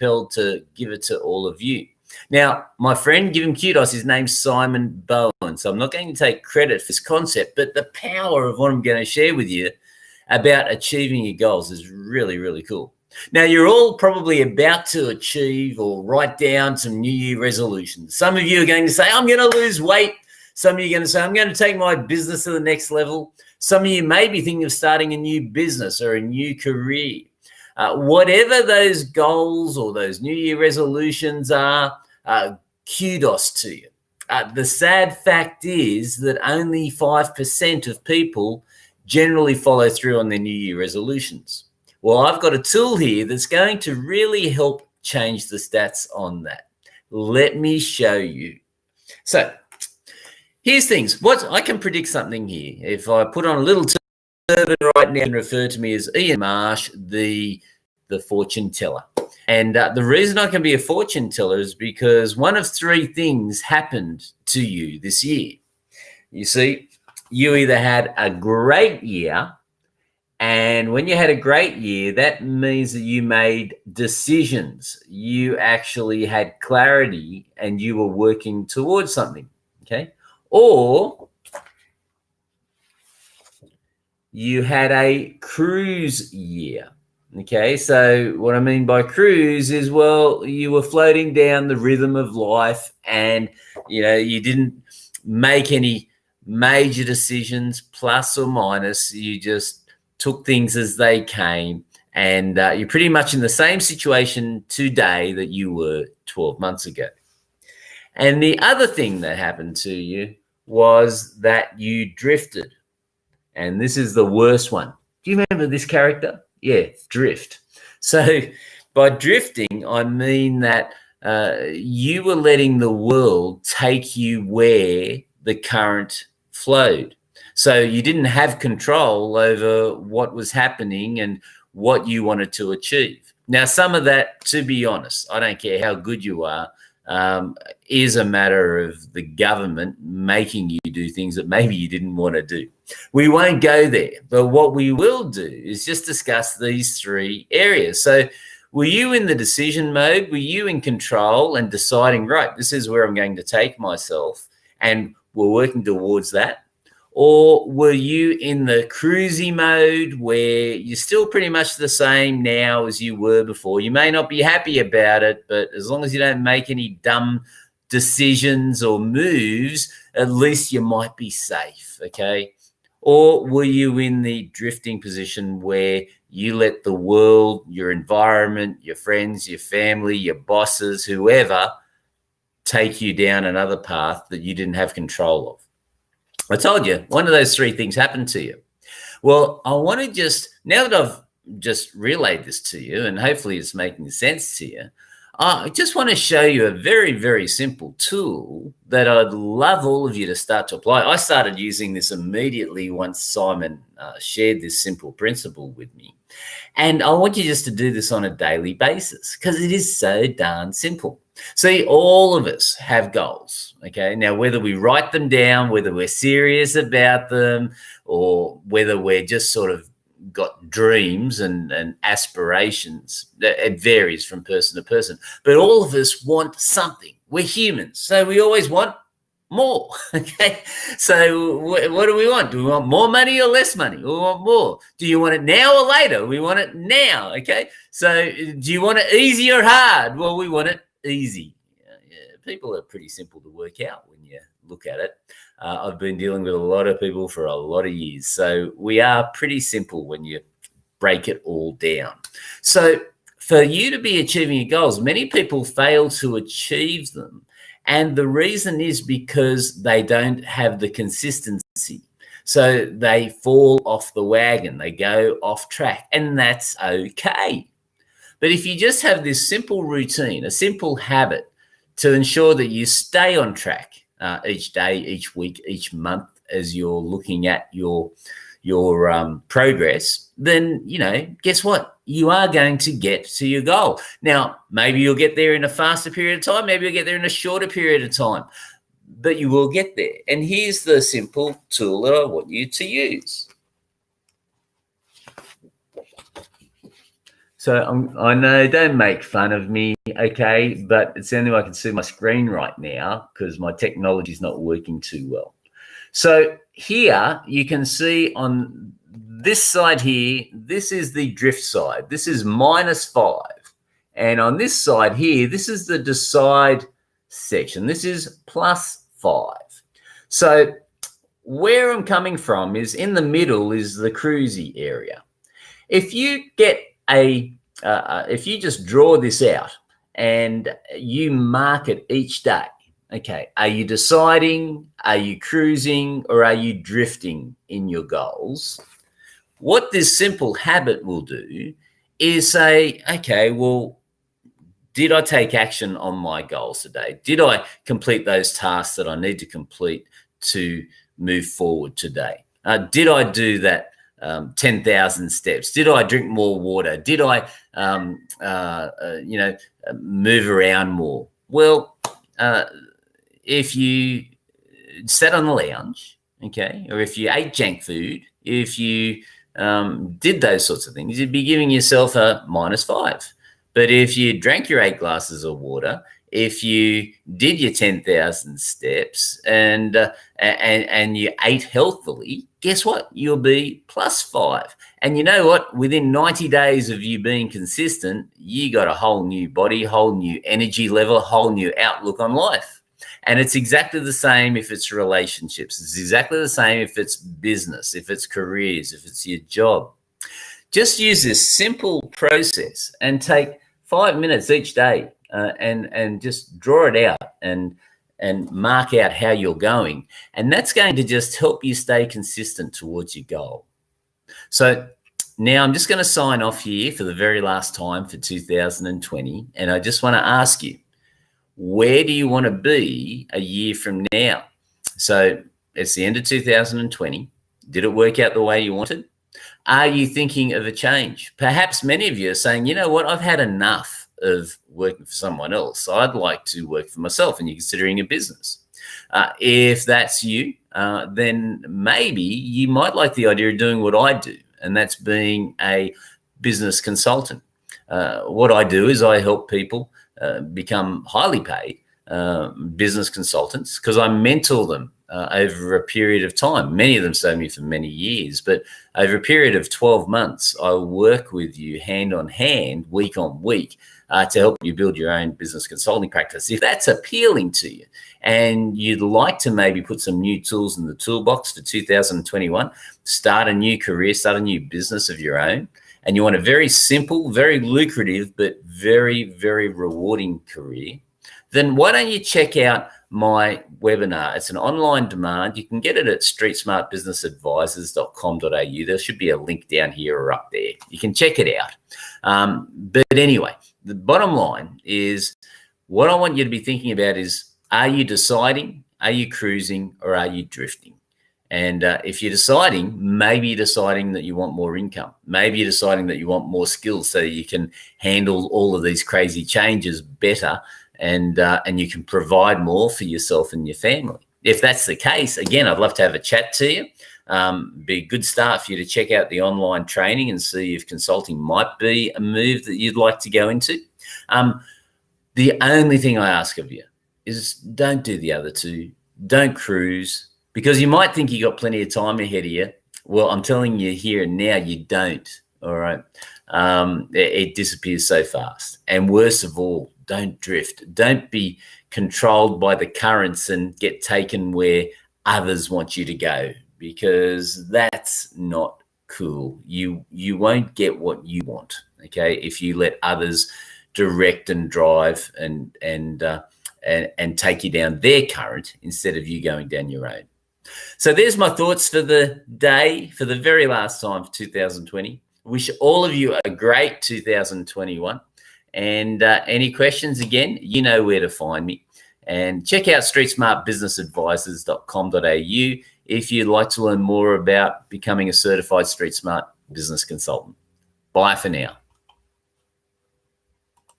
compelled to give it to all of you. Now, my friend, give him kudos, his name's Simon Bowen. So I'm not going to take credit for this concept, but the power of what I'm going to share with you about achieving your goals is really, really cool. Now, you're all probably about to achieve or write down some New Year resolutions. Some of you are going to say, I'm going to lose weight. Some of you are going to say, I'm going to take my business to the next level. Some of you may be thinking of starting a new business or a new career. Whatever those goals or those New Year resolutions are, kudos to you. The sad fact is that only 5% of people generally follow through on their New Year resolutions. Well, I've got a tool here that's going to really help change the stats on that. Let me show you. So here's things. I can predict something here. If I put on a little turban right now and refer to me as Ian Marsh, the fortune teller. And the reason I can be a fortune teller is because one of three things happened to you this year. You see, you either had a great year, and when you had a great year, that means that you made decisions. You actually had clarity and you were working towards something, okay? Or you had a cruise year, okay? So what I mean by cruise is, well, you were floating down the rhythm of life and, you didn't make any major decisions, plus or minus. You just took things as they came, and you're pretty much in the same situation today that you were 12 months ago. And the other thing that happened to you was that you drifted. And this is the worst one. Do you remember this character? Yeah, drift. So by drifting, I mean that you were letting the world take you where the current flowed. So you didn't have control over what was happening and what you wanted to achieve. Now, some of that, to be honest, I don't care how good you are, is a matter of the government making you do things that maybe you didn't want to do. We won't go there, but what we will do is just discuss these three areas. So were you in the decision mode? Were you in control and deciding, right, this is where I'm going to take myself, and we're working towards that? Or were you in the cruisy mode where you're still pretty much the same now as you were before? You may not be happy about it, but as long as you don't make any dumb decisions or moves, at least you might be safe, okay? Or were you in the drifting position where you let the world, your environment, your friends, your family, your bosses, whoever, take you down another path that you didn't have control of? I told you, one of those three things happened to you. Well, I want to now that I've just relayed this to you, and hopefully it's making sense to you, I just want to show you a very, very simple tool that I'd love all of you to start to apply. I started using this immediately once Simon shared this simple principle with me. And I want you just to do this on a daily basis because it is so darn simple. See, all of us have goals, okay? Now, whether we write them down, whether we're serious about them, or whether we're just sort of got dreams and aspirations, it varies from person to person. But all of us want something. We're humans, so we always want more, okay? So what do we want? Do we want more money or less money? We want more. Do you want it now or later? We want it now, okay? So do you want it easy or hard? Well, we want it easy. People are pretty simple to work out when you look at it. I've been dealing with a lot of people for a lot of years. So we are pretty simple when you break it all down. So for you to be achieving your goals, many people fail to achieve them. And the reason is because they don't have the consistency. So they fall off the wagon, they go off track, and that's okay. But if you just have this simple routine, a simple habit to ensure that you stay on track each day, each week, each month as you're looking at your progress, then, guess what? You are going to get to your goal. Now, maybe you'll get there in a faster period of time. Maybe you'll get there in a shorter period of time, but you will get there. And here's the simple tool that I want you to use. So I know, don't make fun of me, okay? But it's the only way I can see my screen right now because my technology is not working too well. So here you can see on this side here, this is the drift side. This is -5. And on this side here, this is the decide section. This is +5. So where I'm coming from is in the middle is the cruisy area. If you get if you just draw this out and you mark it each day, okay, are you deciding, are you cruising, or are you drifting in your goals? What this simple habit will do is say, okay, well, did I take action on my goals today? Did I complete those tasks that I need to complete to move forward today? Did I do that 10,000 steps? Did I drink more water? Did I, move around more? Well, if you sat on the lounge, okay, or if you ate junk food, if you did those sorts of things, you'd be giving yourself a -5. But if you drank your 8 glasses of water, if you did your 10,000 steps and you ate healthily, guess what? You'll be +5. And you know what? Within 90 days of you being consistent, you got a whole new body, whole new energy level, whole new outlook on life. And it's exactly the same if it's relationships. It's exactly the same if it's business, if it's careers, if it's your job. Just use this simple process and take 5 minutes each day and just draw it out and mark out how you're going. And that's going to just help you stay consistent towards your goal. So now I'm just going to sign off here for the very last time for 2020. And I just want to ask you, where do you want to be a year from now? So it's the end of 2020. Did it work out the way you wanted? Are you thinking of a change? Perhaps many of you are saying, you know what, I've had enough of working for someone else. I'd like to work for myself, and you're considering a business. If that's you, then maybe you might like the idea of doing what I do, and that's being a business consultant. What I do is I help people become highly paid business consultants because I mentor them over a period of time. Many of them stay with me for many years, but over a period of 12 months, I work with you hand on hand, week on week, to help you build your own business consulting practice. If that's appealing to you and you'd like to maybe put some new tools in the toolbox for 2021, start a new career, start a new business of your own, and you want a very simple, very lucrative, but very, very rewarding career, then why don't you check out my webinar? It's an online demand. You can get it at streetsmartbusinessadvisors.com.au. There should be a link down here or up there. You can check it out. But anyway, the bottom line is what I want you to be thinking about is, are you deciding, are you cruising, or are you drifting? And if you're deciding, maybe you're deciding that you want more income. Maybe you're deciding that you want more skills so that you can handle all of these crazy changes better, and you can provide more for yourself and your family. If that's the case, again, I'd love to have a chat to you. Be a good start for you to check out the online training and see if consulting might be a move that you'd like to go into. The only thing I ask of you is don't do the other two. Don't cruise, because you might think you got plenty of time ahead of you. Well, I'm telling you here and now, you don't. All right. It disappears so fast. And worst of all, don't drift. Don't be controlled by the currents and get taken where others want you to go, because that's not cool. You won't get what you want, okay, if you let others direct and drive and take you down their current instead of you going down your own. So there's my thoughts for the day, for the very last time for 2020. Wish all of you a great 2021. And any questions, again, you know where to find me. And check out streetsmartbusinessadvisors.com.au if you'd like to learn more about becoming a certified Street Smart business consultant. Bye for now.